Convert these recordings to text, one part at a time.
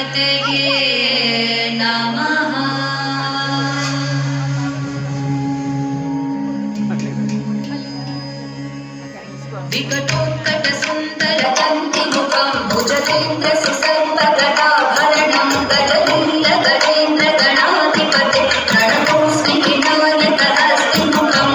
ಗಣಪತಿಗೆ ನಮಃ. ವಿಕಟೋತ್ಕಟ ಸುಂದರ ಚಂದಿ ಮುಖಂ ಭುಜಗೇಂದ್ರ ಸುಸರ್ಪಗಟಾಭರಣಂ ಗಜಲಿಂಗ ಗಜೇಂದ್ರ ಗಣಾಧಿಪತಿ ಪ್ರಣತೋಸ್ಮಿ ಕಿಣವನತಹಸ್ತಿ ಮುಖಂ.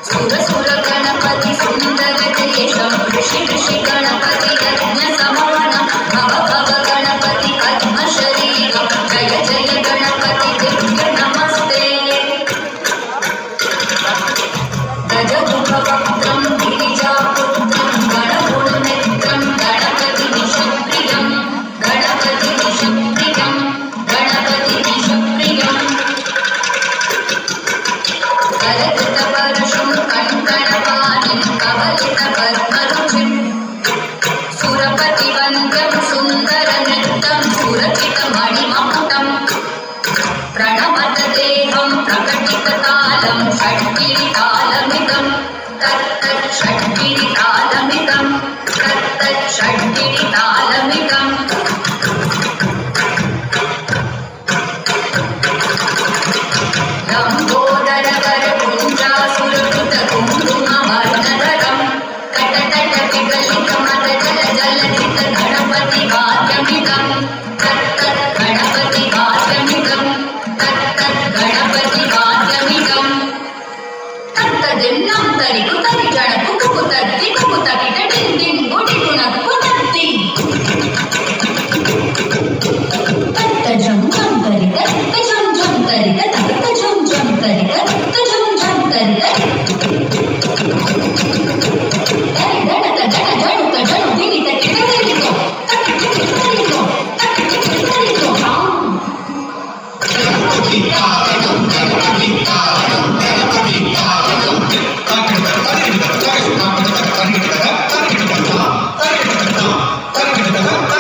ಸುರ ಸುರ ಗಣಪತಿ ಸುಂದರ ದೇಶಂ ಋಷಿ ಋಷಿ ಗಣಪತಿ ಯಜ್ಞ ಸಮಾನಂ ಭವ ಭವ ಗಣಪತಿ ಪದ್ಮ ಶರೀರಂ ಜಯ ಜಯ ಗಣಪತಿ ದಿವ್ಯ ನಮಸ್ತೆ. ಗಜಮುಖವಕ್ತ್ರಂ ಗಿರಿಜಾಪುತ್ರಂ ಗಣಗುಣಮಿತ್ರಂ ಗಣಪತಿ ನಿಶಪ್ರಿಯಂ ಗಣಪತಿ ನಿಶಪ್ರಿಯಂ ಗಣಪತಿ ನಿಶಪ್ರಿಯಂ. ಕರಕೃತ ಪರಶುಂ ಕಂಕಣಪಾಣಿಂ ಕವಲಿತ ಪದ್ಮರುಚಿಂ ಸುರಪತಿ ವಂದ್ಯಂ ಸುಂದರ ನೃತ್ಯಂ ಸುರಚಿತ ಮಣಿಮಕುಟಂ. ಪ್ರಣಮತ ದೇಹಂ ಪ್ರಕಟಿತ ತಾಲಂ ಷಡ್ಗಿರಿ ತಾಲಮಿದಂ ತತ್ತತ್ ಷಡ್ಗಿರಿ ತಾಲಮಿದಂ ತತ್ತತ್ ಷಡ್ಗಿರಿ ತಾಲಮಿದಂ. ಲಂಬೋದರ ಕರ ಕುಂಜಾಸುರಕೃತ ಕುಂಕುಮವರ್ಣಧರಂ ಕಟಕಟ ವಿಗಲಿತ ಮದ ಜಲ ಜಲಧಿತ ಗಣಪತಿ ವಾದ್ಯಮಿದಂ ತತ್ತತ್ ಗಣಪತಿ ವಾದ್ಯಮಿದಂ ತತ್ತತ್ ಗಣಪತಿ ವಾದ್ಯಮಿದಂ. ತತ್ತದೆನ್ನಂ ತರಿಕು ತರಿ ಜಣಕು ಕುಕು ತತ್ತಿ ಕುಕು ತಕಿಟ ಡಿನ್ ಡಿನ್ ಗುಡಿ ಗುಣಕ್ಕು ತತ್ತಿ ತತ್ತ ಜಂ ಜಂ ತರಿತ ತತ್ತ ಜಂ ಜಂ ತರಿತ ತತ್ತ ಜಂ ಜಂ ತರಿತ ತತ್ತ ಜಂ ಜಂ ತರಿತ. ದಣತ ದಣ ಜಣುತ ಜಣು ದಿನಿತ ಕಿಟ ತರಿತೋ ತಕ್ಕ ಕಿಟ ತರಿತೋ ತಕ್ಕ ಕಿಟ ತರಿತೋ. ಗಣಪತಿ ಕಾರಣಂ ಗಣಪತಿ ಕಾರಣಂ ಗಣಪತಿ ಕಾರಣಂ ತರಿಗಿಡ ತರಿಗಿಡ ತರಿಗಿಡ ತರಿಗಿಡ ತರಿಗಿಡ ತರಿಗಿಡ